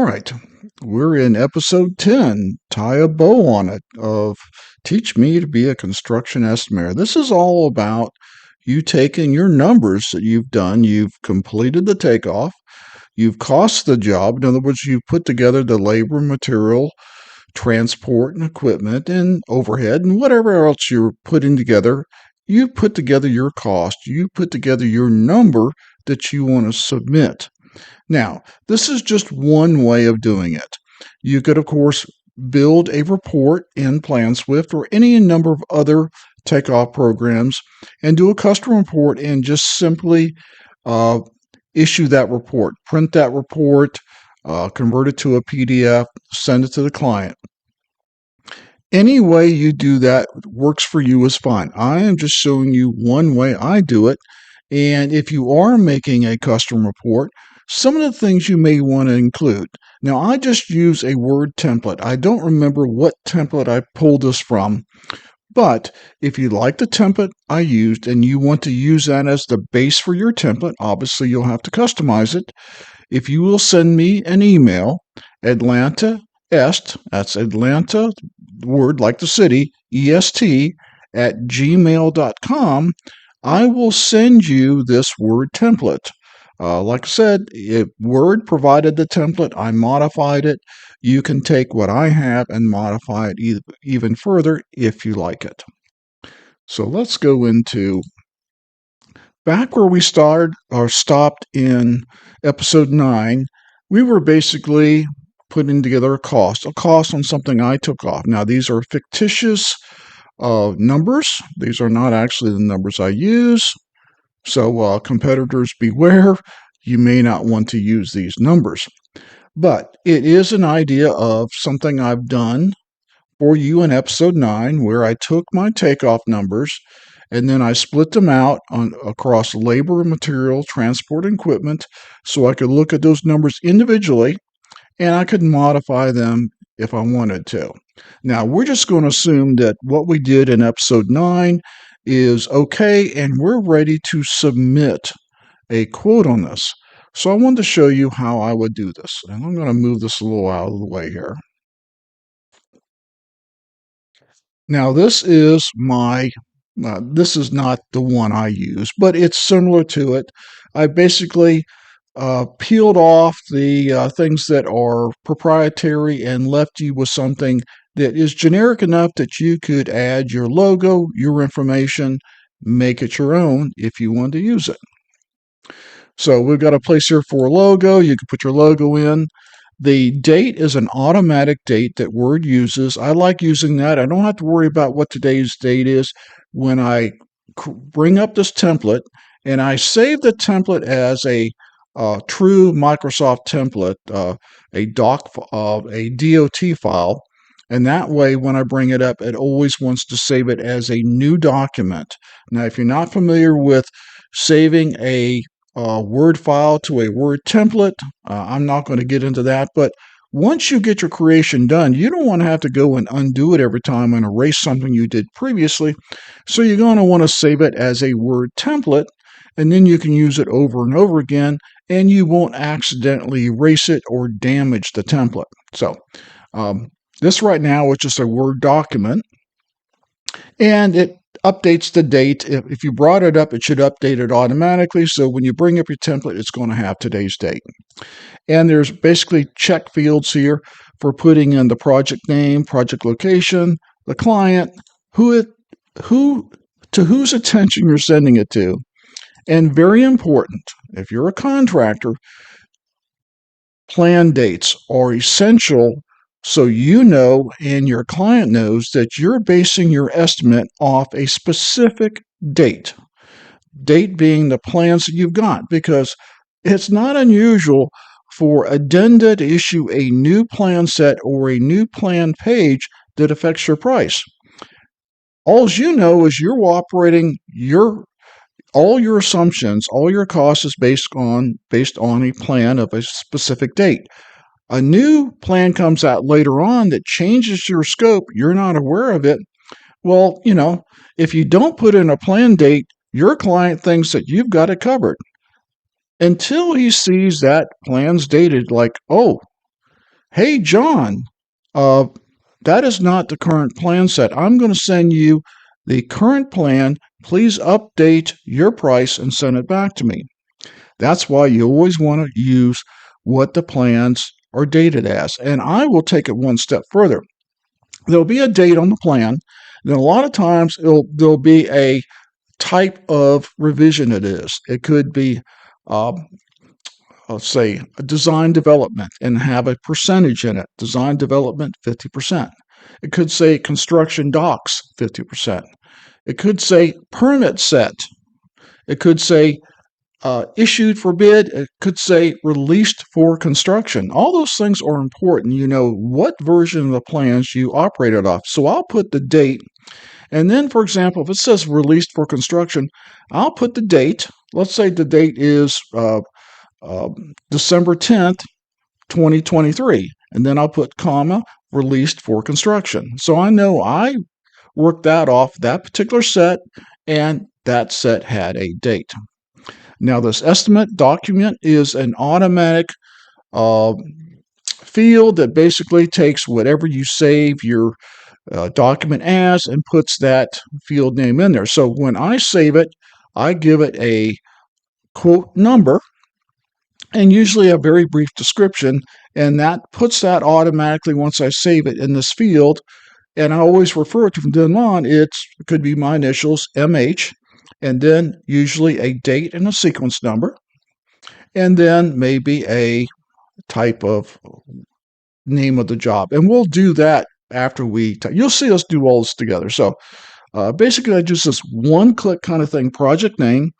right, we're in episode 10, tie a bow on it, of Teach Me to Be a Construction Estimator. This is all about you taking your numbers that you've done, you've completed the takeoff, you've cost the job. In other words, you've put together the labor, material, transport, and equipment, and overhead, and whatever else you're putting together. You put together your cost, you put together your number that you want to submit. Now, this is just one way of doing it. You could, of course, build a report in PlanSwift or any number of other takeoff programs and do a custom report and just simply uh, issue that report, print that report, convert it to a PDF, send it to the client. Any way you do that works for you is fine. I am just showing you one way I do it. And if you are making a custom report, some of the things you may want to include. Now, I just use a Word template. I don't remember what template I pulled this from, but if you like the template I used and you want to use that as the base for your template, obviously you'll have to customize it. If you will send me an email, Atlanta Est, that's Atlanta, word like the city, EST, at gmail.com, I will send you this Word template. Like I said, Word provided the template. I modified it. You can take what I have and modify it even further if you like it. So let's go into back where we started or stopped in episode 9. We were basically putting together a cost on something I took off. Now, these are fictitious numbers. These are not actually the numbers I use. So competitors beware. You may not want to use these numbers. But it is an idea of something I've done for you in episode 9 where I took my takeoff numbers and then I split them out across labor, material, transport, and equipment so I could look at those numbers individually and I could modify them if I wanted to. Now, we're just going to assume that what we did in episode 9 is okay and we're ready to submit a quote on this. So I wanted to show you how I would do this. And I'm going to move this a little out of the way here. Now, this is this is not the one I use, but it's similar to it. I basically peeled off the things that are proprietary and left you with something that is generic enough that you could add your logo, your information, make it your own if you want to use it. So we've got a place here for a logo. You can put your logo in. The date is an automatic date that Word uses. I like using that. I don't have to worry about what today's date is when I bring up this template and I save the template as a true Microsoft template, a DOT file. And that way, when I bring it up, it always wants to save it as a new document. Now, if you're not familiar with saving a Word file to a Word template, I'm not going to get into that. But once you get your creation done, you don't want to have to go and undo it every time and erase something you did previously. So you're going to want to save it as a Word template, and then you can use it over and over again, and you won't accidentally erase it or damage the template. So this right now is just a Word document, and it updates the date. If you brought it up, it should update it automatically. So when you bring up your template, it's going to have today's date. And there's basically check fields here for putting in the project name, project location, the client, to whose attention you're sending it to. And very important, if you're a contractor, plan dates are essential so you know and your client knows that you're basing your estimate off a specific date. Date being the plans that you've got, because it's not unusual for Addenda to issue a new plan set or a new plan page that affects your price. All you know is you're operating all your assumptions, all your costs is based on a plan of a specific date. A new plan comes out later on that changes your scope, you're not aware of it. Well, if you don't put in a plan date, your client thinks that you've got it covered until he sees that plan's dated like, oh, Hey, John, uh, that is not the current plan set. I'm going to send you the current plan. Please update your price and send it back to me. That's why you always want to use what the plans are dated as. And I will take it one step further. There'll be a date on the plan. Then a lot of times there'll be a type of revision it is. It could be, let's say, a design development and have a percentage in it. Design development, 50%. It could say construction docs, 50%. It could say permit set. It could say issued for bid. It could say released for construction. All those things are important. You know what version of the plans you operated off. So I'll put the date. And then, for example, if it says released for construction, I'll put the date. Let's say the date is December 10th, 2023. And then I'll put comma released for construction. So I know I worked that off that particular set, and that set had a date. Now, this estimate document is an automatic uh, field that basically takes whatever you save your document as and puts that field name in there. So when I save it, I give it a quote number and usually a very brief description, and that puts that automatically once I save it in this field. And I always refer to from then on, it could be my initials, MH, and then usually a date and a sequence number, and then maybe a type of name of the job. And we'll do that after you'll see us do all this together. So basically, I just this one click kind of thing, project name,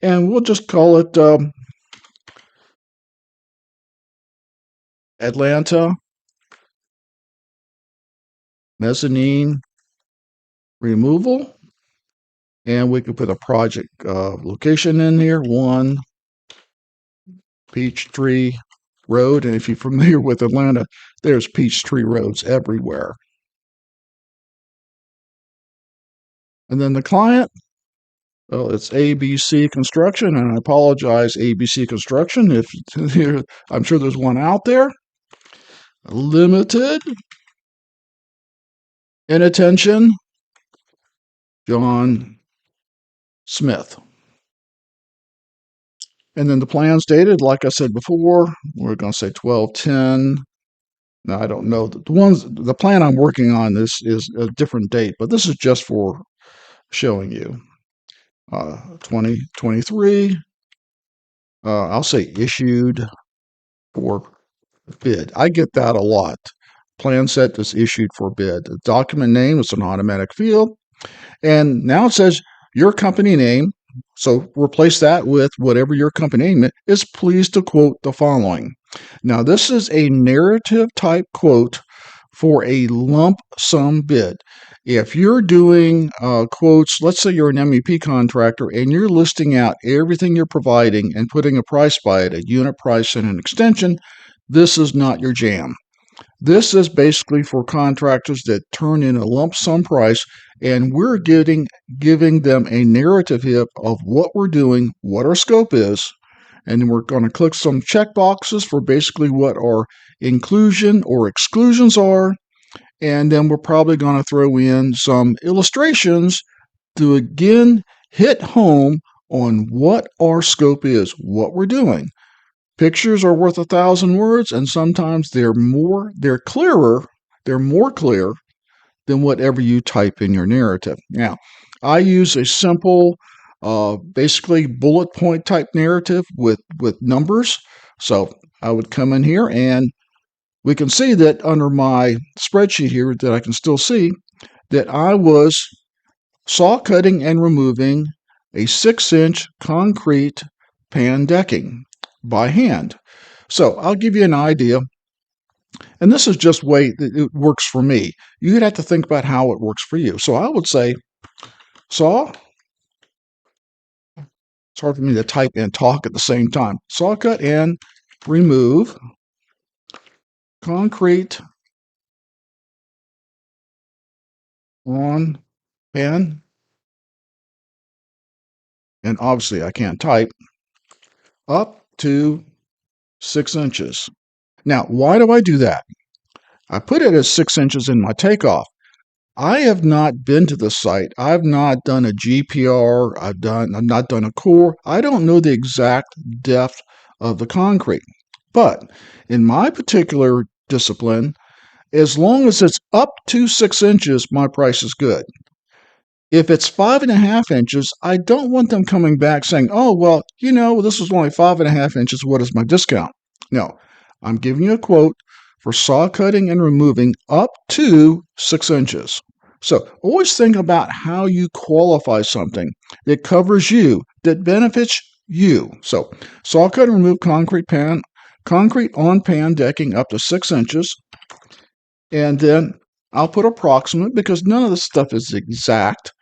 and we'll just call it Atlanta mezzanine removal. And we can put a project location in here, 1 Peachtree Road. And if you're familiar with Atlanta, there's Peachtree roads everywhere. And then the client, well, it's ABC Construction, and I apologize, ABC Construction, if I'm sure there's one out there. Limited in attention, John Smith. And then the plan's dated, like I said before, we're going to say 12/10. Now, I don't know. The plan I'm working on is a different date, but this is just for showing you. 2023, I'll say issued for bid. I get that a lot. Plan set is issued for bid. The document name is an automatic field. And now it says your company name. So replace that with whatever your company name is. Pleased to quote the following. Now, this is a narrative type quote for a lump sum bid. If you're doing quotes, let's say you're an MEP contractor and you're listing out everything you're providing and putting a price by it, a unit price and an extension, this is not your jam. This is basically for contractors that turn in a lump sum price, and we're giving them a narrative hit of what we're doing, what our scope is, and then we're going to click some check boxes for basically what our inclusion or exclusions are, and then we're probably going to throw in some illustrations to again hit home on what our scope is, what we're doing. Pictures are worth 1,000 words, and sometimes they're clearer, they're more clear than whatever you type in your narrative. Now, I use a simple, basically bullet point type narrative with numbers. So I would come in here, and we can see that under my spreadsheet here that I can still see that I was saw cutting and removing a 6-inch concrete pan decking by hand. So I'll give you an idea, and this is just way it works for me. You'd have to think about how it works for you. So I would say saw. It's hard for me to type and talk at the same time. Saw cut and remove concrete on pan, and obviously I can't type, up to 6 inches. Now, why do I do that? I put it as 6 inches in my takeoff. I have not been to the site. I've not done a GPR. I've not done a core. I don't know the exact depth of the concrete. But in my particular discipline, as long as it's up to 6 inches, my price is good. If it's 5.5 inches, I don't want them coming back saying, oh, well, this is only 5.5 inches. What is my discount? No, I'm giving you a quote for saw cutting and removing up to 6 inches. So always think about how you qualify something that covers you, that benefits you. So saw cut and remove concrete on pan decking up to 6 inches. And then I'll put approximate because none of this stuff is exact.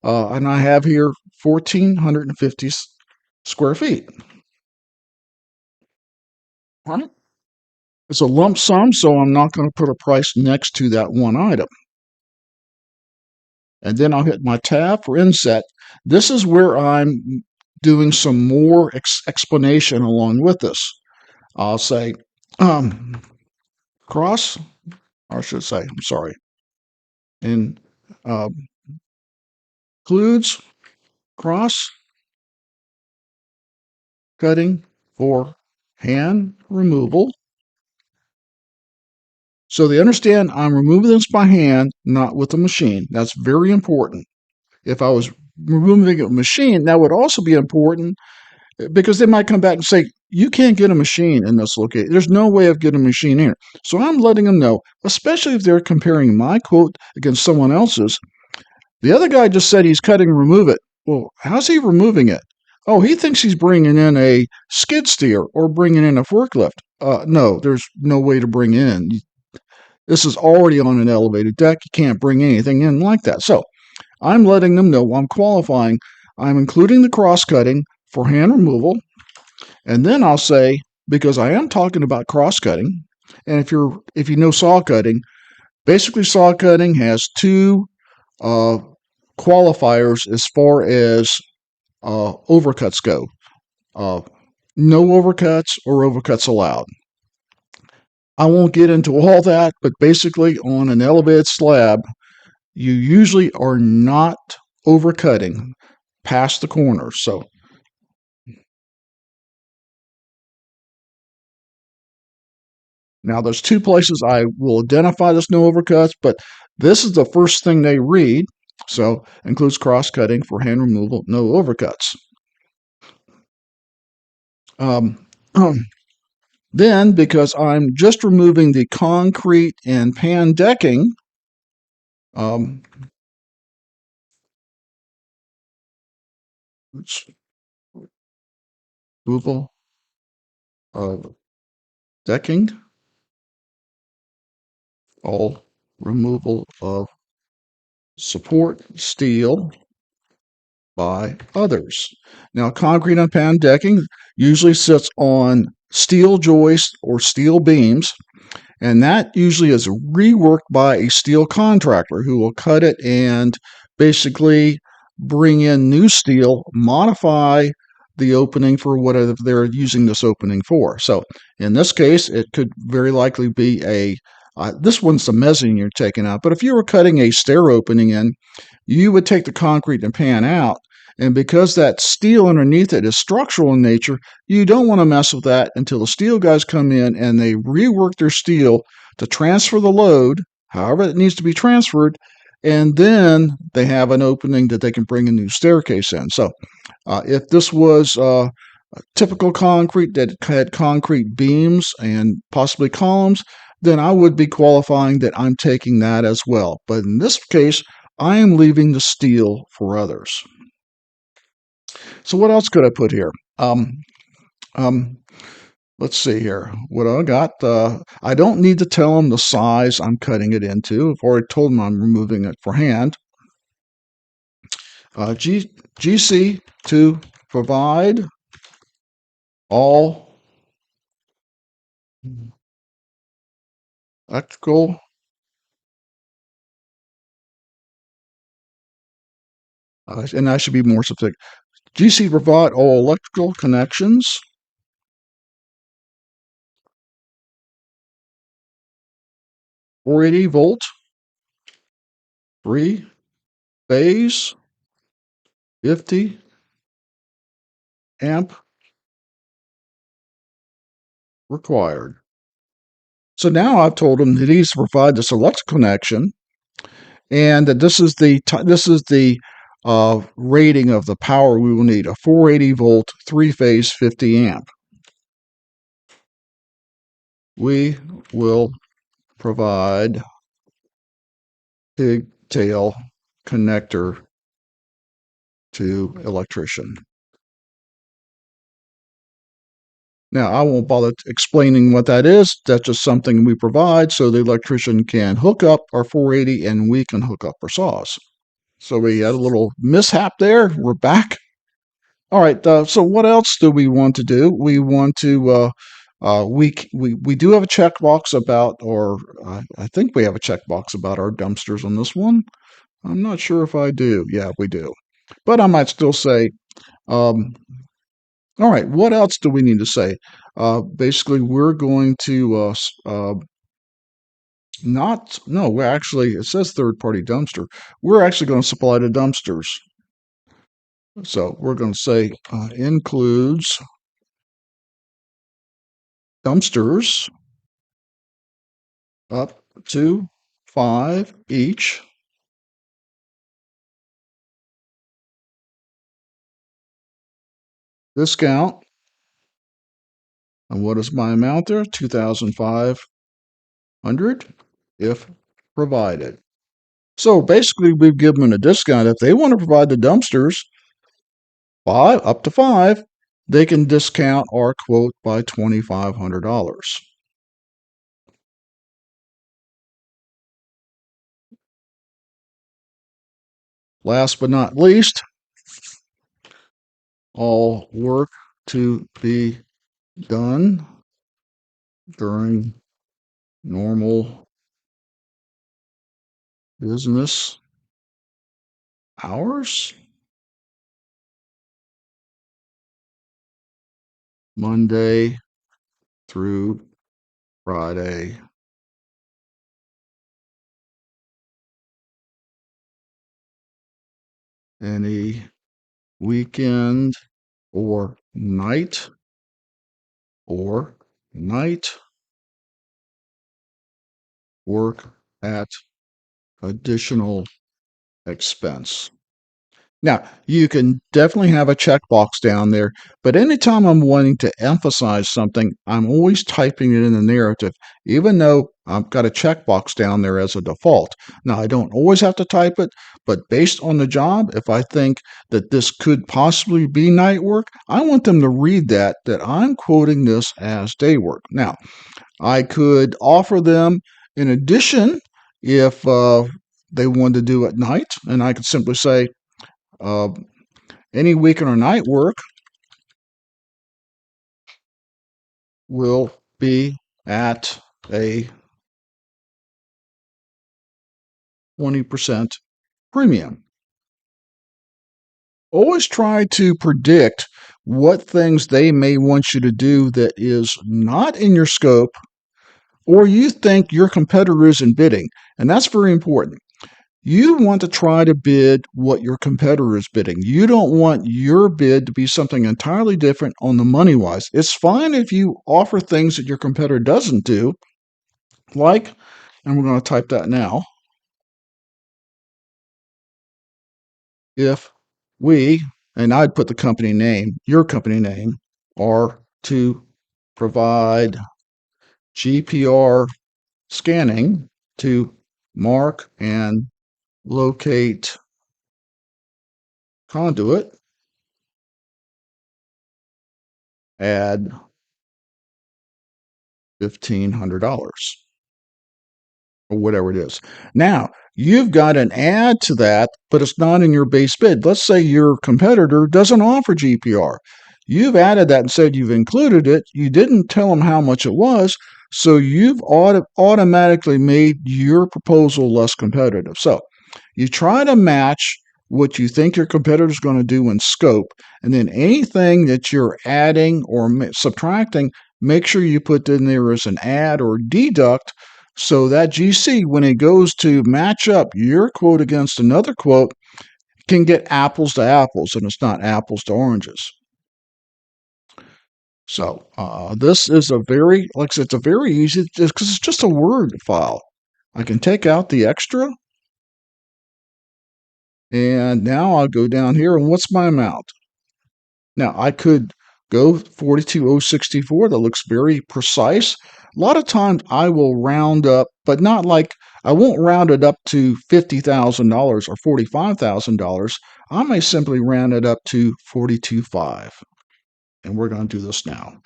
And I have here 1,450 square feet. Right? It's a lump sum, so I'm not going to put a price next to that one item. And then I'll hit my tab for inset. This is where I'm doing some more explanation along with this. I'll say cross, or I should say, I'm sorry, in uh, includes cross cutting for hand removal. So they understand I'm removing this by hand, not with a machine. That's very important. If I was removing a machine, that would also be important because they might come back and say, you can't get a machine in this location. There's no way of getting a machine here. So I'm letting them know, especially if they're comparing my quote against someone else's. The other guy just said he's cutting and remove it. Well, how's he removing it? Oh, he thinks he's bringing in a skid steer or bringing in a forklift. No, there's no way to bring in. This is already on an elevated deck. You can't bring anything in like that. So I'm letting them know I'm qualifying. I'm including the cross cutting for hand removal. And then I'll say, because I am talking about cross cutting, and if you know saw cutting, basically saw cutting has two uh, qualifiers as far as overcuts go. Uh, no overcuts or overcuts allowed. I won't get into all that, but basically on an elevated slab, you usually are not overcutting past the corners. So now there's two places I will identify this no overcuts, but this is the first thing they read. So includes cross cutting for hand removal, no overcuts. Um, then, because I'm just removing the concrete and pan decking, um, removal of decking, all removal of support steel by others. Now, concrete and pan decking usually sits on steel joists or steel beams, and that usually is reworked by a steel contractor who will cut it and basically bring in new steel, modify the opening for whatever they're using this opening for. So in this case, it could very likely be this one's the mezzanine you're taking out, but if you were cutting a stair opening in, you would take the concrete and pan out. And because that steel underneath it is structural in nature, you don't want to mess with that until the steel guys come in and they rework their steel to transfer the load, however it needs to be transferred, and then they have an opening that they can bring a new staircase in. So if this was typical concrete that had concrete beams and possibly columns, then I would be qualifying that I'm taking that as well. But in this case, I am leaving the steel for others. So what else could I put here? Um, let's see here. What I got? I don't need to tell them the size I'm cutting it into. I've already told them I'm removing it for hand. GC to provide all electrical and I should be more specific. GC provide all electrical connections 480 volt, 3 phase, 50 amp required. So now I've told him that he's to provide this electrical connection, and that this is the rating of the power we will need: a 480 volt, 3 phase, 50 amp. We will provide pigtail connector to electrician. Now, I won't bother explaining what that is. That's just something we provide so the electrician can hook up our 480 and we can hook up our saws. So we had a little mishap there. We're back. All right. So what else do we want to do? We want to we do have a checkbox about, or I think we have a checkbox about our dumpsters on this one. I'm not sure if I do. Yeah, we do. But I might still say, um, all right, what else do we need to say? Basically, we're going to not, no, we're actually, it says third party dumpster. We're actually going to supply the dumpsters. So we're going to say includes dumpsters up to 5 each. Discount. And what is my amount there? 2,500 if provided. So basically, we've given them a discount. If they want to provide the dumpsters, up to 5, they can discount our quote by $2,500. Last but not least, all work to be done during normal business hours, Monday through Friday. Any weekend or or night work at additional expense. Now, you can definitely have a checkbox down there, but anytime I'm wanting to emphasize something, I'm always typing it in the narrative, even though I've got a checkbox down there as a default. Now, I don't always have to type it, but based on the job, if I think that this could possibly be night work, I want them to read that I'm quoting this as day work. Now, I could offer them, in addition, if they wanted to do it at night, and I could simply say, uh, any weekend or night work will be at a 20% premium. Always try to predict what things they may want you to do that is not in your scope or you think your competitor isn't bidding. And that's very important. You want to try to bid what your competitor is bidding. You don't want your bid to be something entirely different on the money wise. It's fine if you offer things that your competitor doesn't do, like, and we're going to type that now, if we, and I'd put the company name, your company name, are to provide GPR scanning to mark and locate conduit, add $1,500 or whatever it is. Now, you've got an add to that, but it's not in your base bid. Let's say your competitor doesn't offer GPR. You've added that and said you've included it. You didn't tell them how much it was, so you've automatically made your proposal less competitive. So you try to match what you think your competitor is going to do in scope, and then anything that you're adding or subtracting, make sure you put in there as an add or deduct So that GC, when it goes to match up your quote against another quote, can get apples to apples, and it's not apples to oranges. So this is a very, like I said, it's a very easy, because it's just a Word file. I can take out the extra, and now I'll go down here, and what's my amount? Now, I could go 42064. That looks very precise. A lot of times I will round up, but not like, I won't round it up to $50,000 or $45,000. I may simply round it up to 42.5. And we're going to do this now.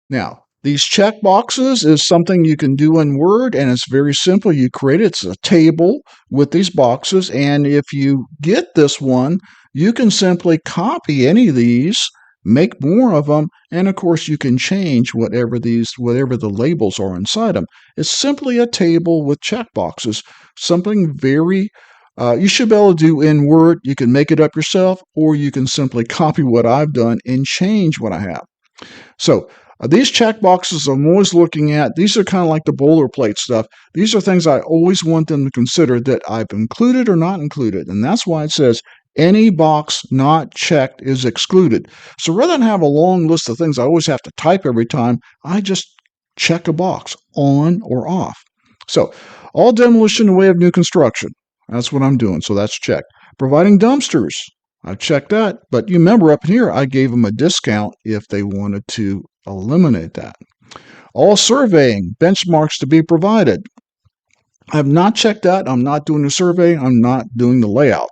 Now, these check boxes is something you can do in Word, and it's very simple. You create it. It's a table with these boxes, and if you get this one, you can simply copy any of these, make more of them, and of course you can change whatever the labels are inside them. It's simply a table with check boxes. Something very you should be able to do in Word. You can make it up yourself, or you can simply copy what I've done and change what I have. So these check boxes I'm always looking at, these are kind of like the boilerplate stuff. These are things I always want them to consider that I've included or not included. And that's why it says any box not checked is excluded. So rather than have a long list of things I always have to type every time, I just check a box on or off. So all demolition in the way of new construction. That's what I'm doing. So that's checked. Providing dumpsters. I checked that, but you remember up here, I gave them a discount if they wanted to eliminate that. All surveying, benchmarks to be provided. I have not checked that. I'm not doing the survey. I'm not doing the layout.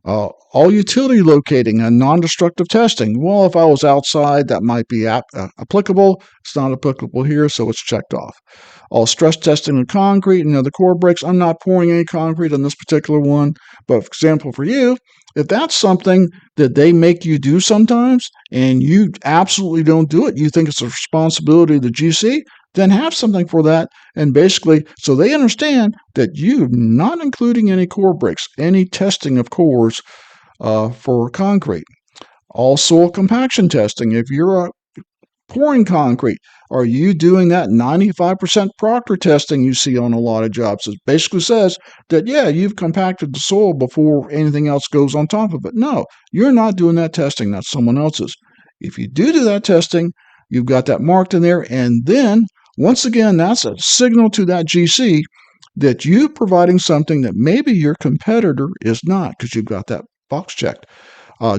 All utility locating and non-destructive testing. Well, if I was outside, that might be applicable. It's not applicable here, so it's checked off. All stress testing of concrete and other core breaks. I'm not pouring any concrete on this particular one, but for example, for you, if that's something that they make you do sometimes and you absolutely don't do it, you think it's a responsibility of the GC, then have something for that. And basically, so they understand that you're not including any core breaks, any testing of cores for concrete. All soil compaction testing. If you're pouring concrete, are you doing that 95% proctor testing you see on a lot of jobs? It basically says that, yeah, you've compacted the soil before anything else goes on top of it. No, you're not doing that testing. That's someone else's. If you do that testing, you've got that marked in there. And then, once again, that's a signal to that GC that you're providing something that maybe your competitor is not, because you've got that box checked.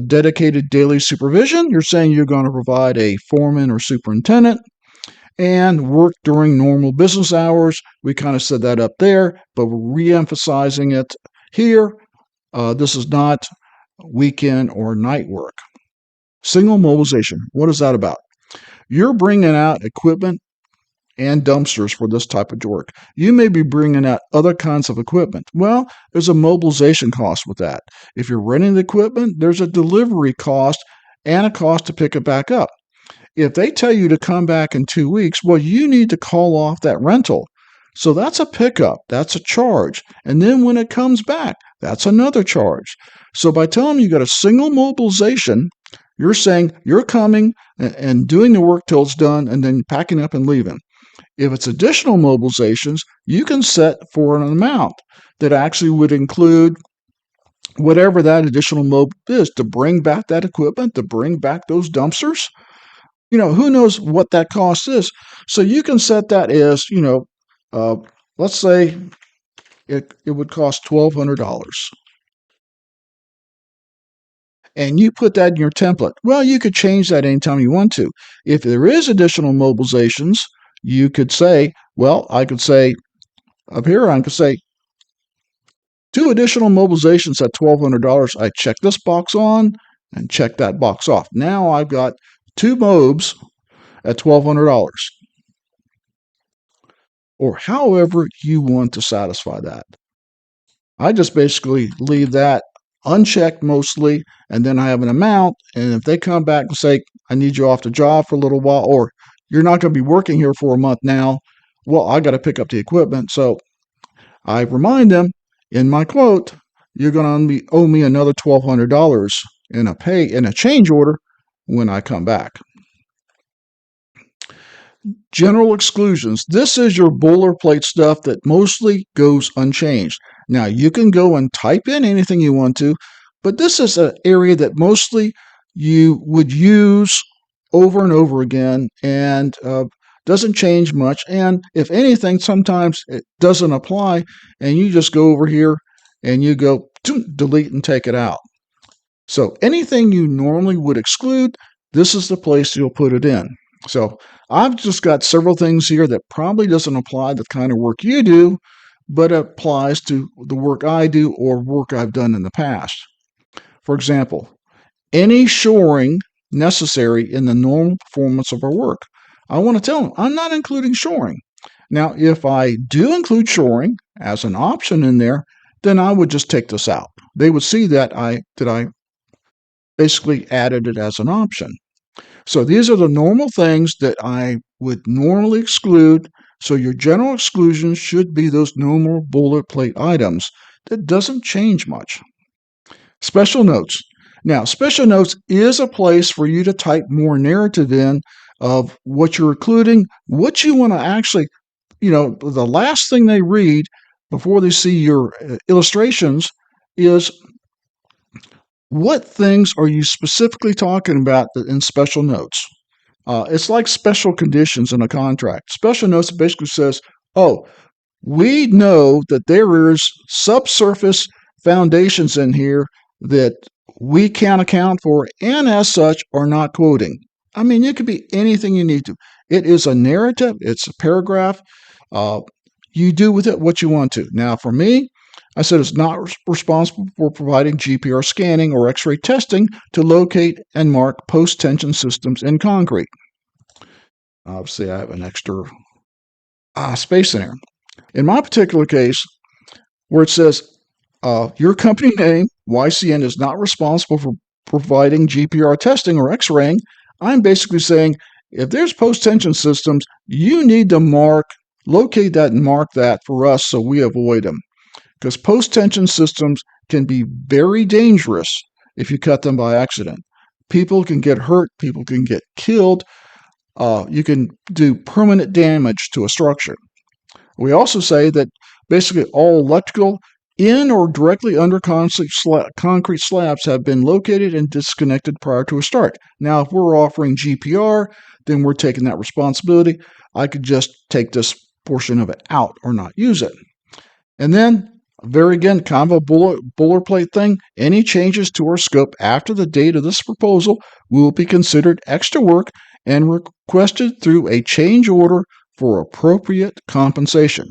Dedicated daily supervision, you're saying you're going to provide a foreman or superintendent, and work during normal business hours. We kind of said that up there, but we're re-emphasizing it here. This is not weekend or night work. Single mobilization, what is that about? You're bringing out equipment and dumpsters for this type of work. You may be bringing out other kinds of equipment. Well, there's a mobilization cost with that. If you're renting the equipment, there's a delivery cost and a cost to pick it back up. If they tell you to come back in 2 weeks, well, you need to call off that rental. So that's a pickup, that's a charge. And then when it comes back, that's another charge. So by telling them you got a single mobilization, you're saying you're coming and doing the work till it's done and then packing up and leaving. If it's additional mobilizations, you can set for an amount that actually would include whatever that additional mob is to bring back that equipment, to bring back those dumpsters. Who knows what that cost is. So you can set that as, let's say it would cost $1,200. And you put that in your template. Well, you could change that anytime you want to. If there is additional mobilizations, you could say, well, I could say up here, I could say 2 additional mobilizations at $1,200. I check this box on and check that box off. Now I've got 2 mobs at $1,200. Or however you want to satisfy that. I just basically leave that unchecked mostly, and then I have an amount, and if they come back and say, I need you off the job for a little while, or you're not going to be working here for a month now, well, I got to pick up the equipment. So I remind them in my quote, you're going to owe me another $1,200 in a change order when I come back. General exclusions. This is your boilerplate stuff that mostly goes unchanged. Now, you can go and type in anything you want to, but this is an area that mostly you would use over and over again and doesn't change much. And if anything, sometimes it doesn't apply, and you just go over here and you go delete and take it out. So anything you normally would exclude, this is the place you'll put it in. So I've just got several things here that probably doesn't apply to the kind of work you do, but applies to the work I do or work I've done in the past. For example, any shoring necessary in the normal performance of our work. I want to tell them I'm not including shoring. Now, if I do include shoring as an option in there, then I would just take this out. They would see that I basically added it as an option. So these are the normal things that I would normally exclude. So your general exclusions should be those normal boilerplate items. That doesn't change much. Special notes. Now, special notes is a place for you to type more narrative in of what you're including, what you want to actually, the last thing they read before they see your illustrations is what things are you specifically talking about in special notes? It's like special conditions in a contract. Special notes basically says, oh, we know that there is subsurface foundations in here that we can't account for and as such are not quoting. I mean, it could be anything you need to. It is a narrative, it's a paragraph. Uh, you do with it what you want to. Now, for me, I said it's not responsible for providing GPR scanning or X ray testing to locate and mark post tension systems in concrete. Obviously, I have an extra space in there. In my particular case, where it says your company name, YCN, is not responsible for providing GPR testing or X raying, I'm basically saying if there's post tension systems, you need to locate that and mark that for us so we avoid them. Because post tension systems can be very dangerous if you cut them by accident. People can get hurt, people can get killed, you can do permanent damage to a structure. We also say that basically all electrical in or directly under concrete slabs have been located and disconnected prior to a start. Now, if we're offering GPR, then we're taking that responsibility. I could just take this portion of it out or not use it. And then, very again, kind of a boilerplate thing, any changes to our scope after the date of this proposal will be considered extra work and requested through a change order for appropriate compensation.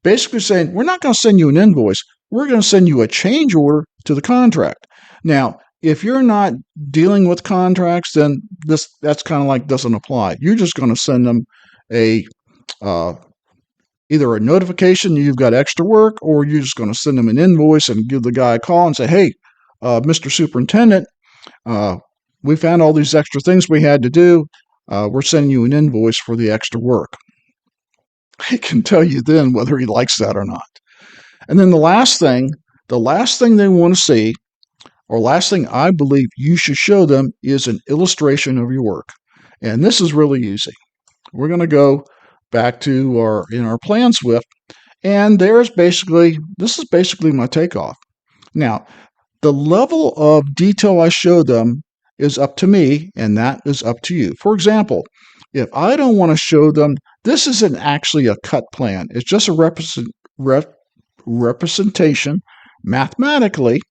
Basically saying, we're not going to send you an invoice, we're going to send you a change order to the contract. Now, if you're not dealing with contracts, then that's kind of like doesn't apply. You're just going to send them a either a notification you've got extra work, or you're just going to send them an invoice and give the guy a call and say, hey, Mr. Superintendent, we found all these extra things we had to do. We're sending you an invoice for the extra work. He can tell you then whether he likes that or not. And then the last thing they want to see, or last thing I believe you should show them, is an illustration of your work. And this is really easy. We're going to go back to our plan Swift, and this is basically my takeoff. Now, the level of detail I show them is up to me, and that is up to you. For example, if I don't want to show them, this isn't actually a cut plan. It's just a representation mathematically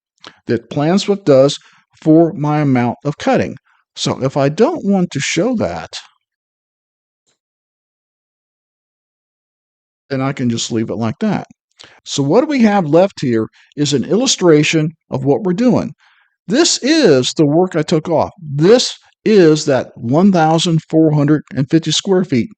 that plan Swift does for my amount of cutting. So if I don't want to show that, then I can just leave it like that. So what we have left here is an illustration of what we're doing. This is the work I took off. This is that 1,450 square feet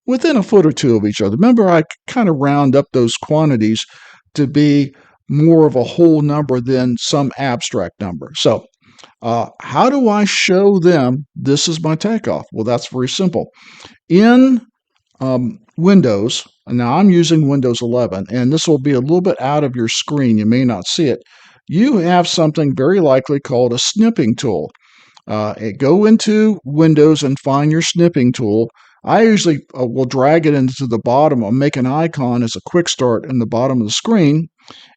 within a foot or two of each other. Remember, I kind of round up those quantities to be more of a whole number than some abstract number. So how do I show them this is my takeoff? Well, that's very simple. In Windows, now I'm using Windows 11, and this will be a little bit out of your screen. You may not see it. You have something very likely called a snipping tool. Go into Windows and find your snipping tool. I usually will drag it into the bottom. I'll make an icon as a quick start in the bottom of the screen.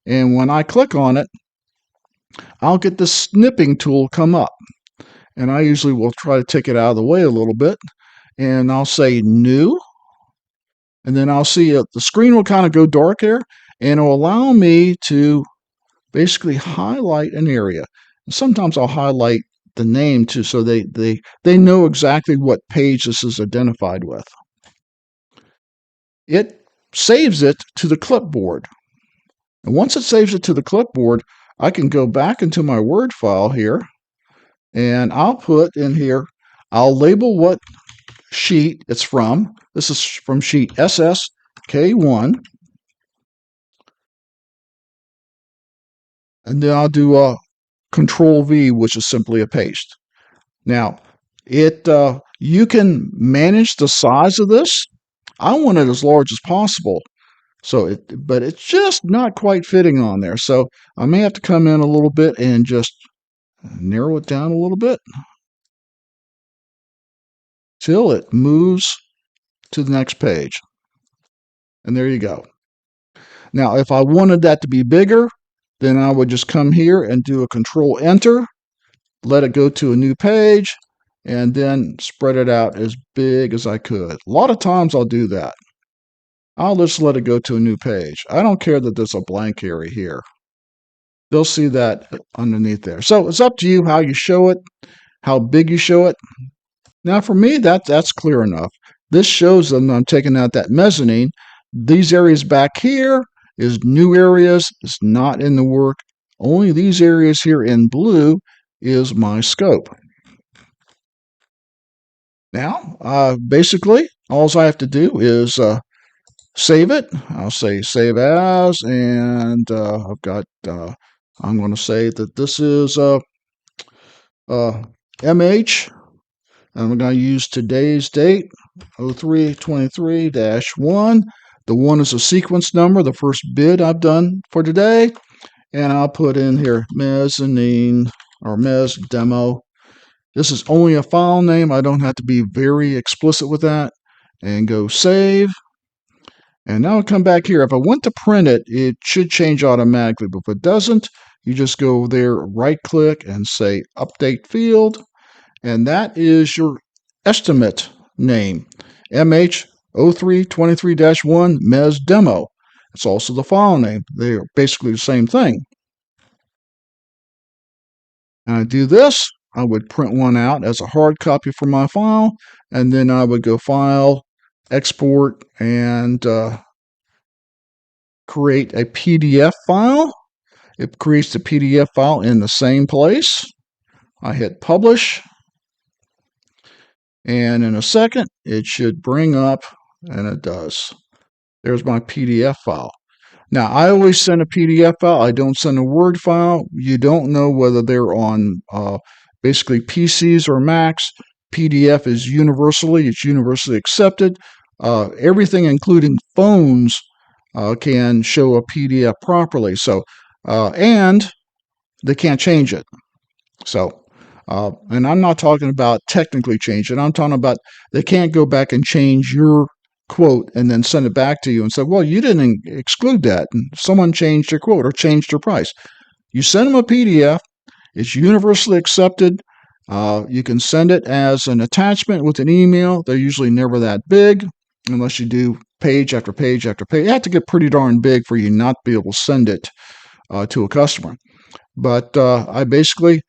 And when I click on it, I'll get the snipping tool come up. And I usually will try to take it out of the way a little bit. And I'll say new. And then I'll see the screen will kind of go dark there. And it'll allow me to basically highlight an area. And sometimes I'll highlight the name too, so they know exactly what page this is identified with. It saves it to the clipboard. And once it saves it to the clipboard, I can go back into my Word file here, and I'll put in here, I'll label what sheet it's from. This is from sheet SSK1. And then I'll do a Control V, which is simply a paste. Now, you can manage the size of this. I want it as large as possible. But it's just not quite fitting on there. So I may have to come in a little bit and just narrow it down a little bit till it moves to the next page. And there you go. Now, if I wanted that to be bigger, then I would just come here and do a Control Enter, let it go to a new page, and then spread it out as big as I could. A lot of times I'll do that. I'll just let it go to a new page. I don't care that there's a blank area here. They'll see that underneath there. So it's up to you how you show it, how big you show it. Now for me, that's clear enough. This shows them I'm taking out that mezzanine. These areas back here is new areas. It's not in the work. Only these areas here in blue is my scope. Now, basically, all I have to do is save it. I'll say save as, and I've got, I'm going to say that this is MH, and I'm going to use today's date, 0323-1. The 1 is a sequence number, the first bid I've done for today, and I'll put in here mezzanine or mezz demo. This is only a file name. I don't have to be very explicit with that. And go save. And now I'll come back here. If I want to print it, it should change automatically. But if it doesn't, you just go there, right click, and say update field. And that is your estimate name, MH0323-1 Mez Demo. It's also the file name. They are basically the same thing. And I do this, I would print one out as a hard copy for my file, and then I would go File, Export, and create a PDF file. It creates the PDF file in the same place. I hit Publish, and in a second, it should bring up, and it does. There's my PDF file. Now, I always send a PDF file. I don't send a Word file. You don't know whether they're on basically PCs or Macs. PDF is it's universally accepted. Everything, including phones, can show a PDF properly. So, and they can't change it. So, and I'm not talking about technically change it. I'm talking about they can't go back and change your quote and then send it back to you and say, well, you didn't exclude that. And someone changed your quote or changed your price. You send them a PDF. It's universally accepted. You can send it as an attachment with an email. They're usually never that big unless you do page after page after page. You have to get pretty darn big for you not to be able to send it to a customer. But I basically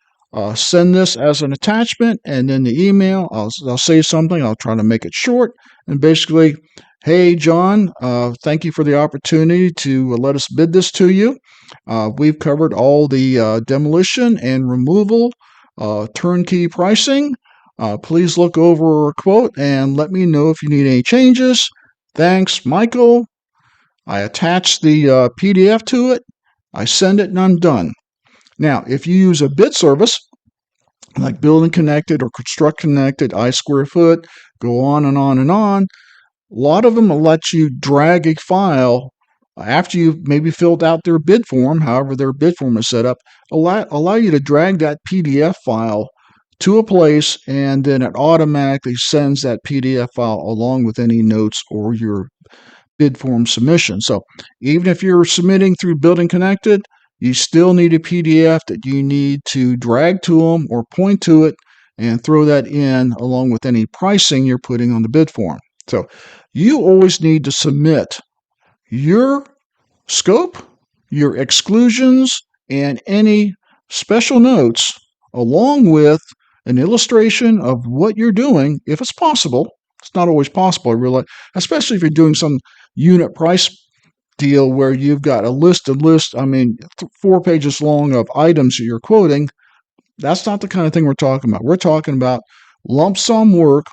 send this as an attachment, and then the email, I'll say something. I'll try to make it short, and basically, hey, John, thank you for the opportunity to let us bid this to you. We've covered all the demolition and removal, turnkey pricing. Please look over our quote and let me know if you need any changes. Thanks, Michael. I attach the PDF to it. I send it, and I'm done. Now, if you use a bid service, like Building Connected or Construct Connected, I Square Foot, go on and on and on, a lot of them will let you drag a file after you've maybe filled out their bid form, however their bid form is set up, allow you to drag that PDF file to a place, and then it automatically sends that PDF file along with any notes or your bid form submission. So even if you're submitting through Building Connected, you still need a PDF that you need to drag to them or point to it and throw that in along with any pricing you're putting on the bid form. So you always need to submit your scope, your exclusions, and any special notes along with an illustration of what you're doing if it's possible. It's not always possible, I realize, especially if you're doing some unit price deal where you've got a list, 4 pages long of items that you're quoting. That's not the kind of thing we're talking about. We're talking about lump sum work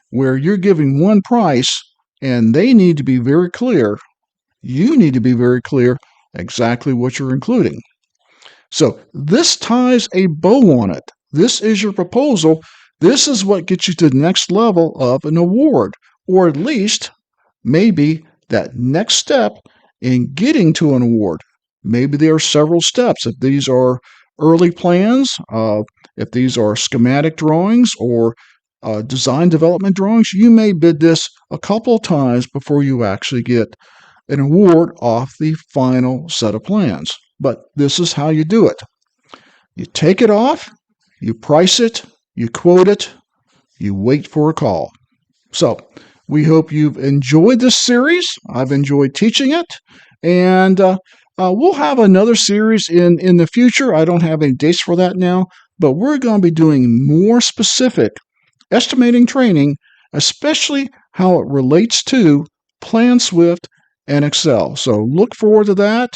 where you're giving one price and they need to be very clear. You need to be very clear exactly what you're including. So this ties a bow on it. This is your proposal. This is what gets you to the next level of an award, or at least maybe that next step in getting to an award. Maybe there are several steps. If these are early plans, if these are schematic drawings or design development drawings, you may bid this a couple of times before you actually get an award off the final set of plans. But this is how you do it. You take it off, you price it, you quote it, you wait for a call. So we hope you've enjoyed this series. I've enjoyed teaching it, and we'll have another series in the future. I don't have any dates for that now, but we're going to be doing more specific estimating training, especially how it relates to PlanSwift and Excel. So look forward to that.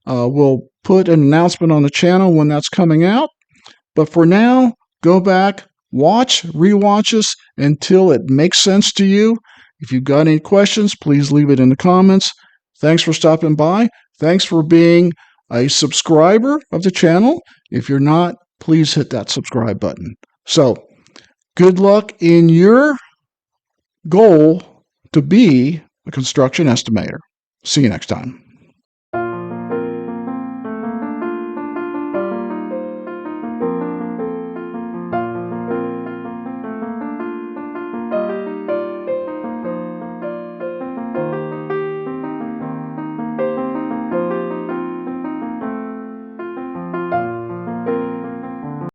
We'll put an announcement on the channel when that's coming out. But for now, go back, watch, rewatch us until it makes sense to you. If you've got any questions, please leave it in the comments. Thanks for stopping by. Thanks for being a subscriber of the channel. If you're not, please hit that subscribe button. So, good luck in your goal to be a construction estimator. See you next time.